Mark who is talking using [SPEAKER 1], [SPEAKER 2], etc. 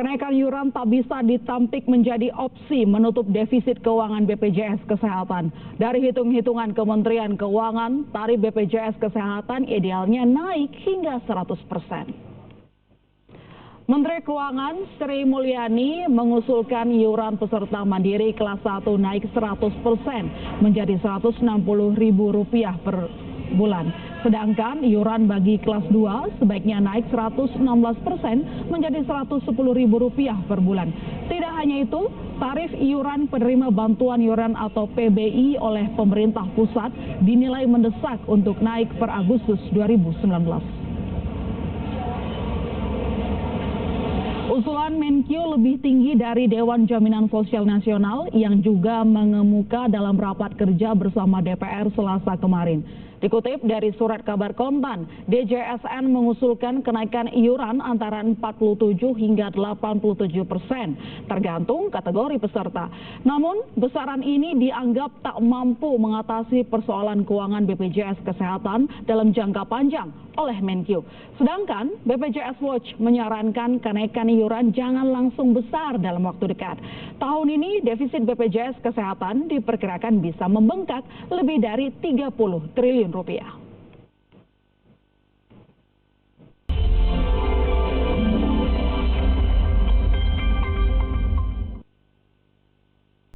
[SPEAKER 1] Kenaikan iuran tak bisa ditampik menjadi opsi menutup defisit keuangan BPJS Kesehatan. Dari hitung-hitungan Kementerian Keuangan, tarif BPJS Kesehatan idealnya naik hingga 100%. Menteri Keuangan Sri Mulyani mengusulkan iuran peserta mandiri kelas 1 naik 100% menjadi Rp160.000 per bulan. Sedangkan iuran bagi kelas 2 sebaiknya naik 116% menjadi Rp110.000 per bulan. Tidak hanya itu, tarif iuran penerima bantuan iuran atau PBI oleh pemerintah pusat dinilai mendesak untuk naik per Agustus 2019. Usulan Menkyu lebih tinggi dari Dewan Jaminan Sosial Nasional yang juga mengemuka dalam rapat kerja bersama DPR Selasa kemarin. Dikutip dari surat kabar Kontan, DJSN mengusulkan kenaikan iuran antara 47 hingga 87%, tergantung kategori peserta. Namun, besaran ini dianggap tak mampu mengatasi persoalan keuangan BPJS Kesehatan dalam jangka panjang oleh Menkyu. Sedangkan BPJS Watch menyarankan kenaikan iuran jangan langsung besar dalam waktu dekat. Tahun ini defisit BPJS Kesehatan diperkirakan bisa membengkak lebih dari 30 triliun rupiah.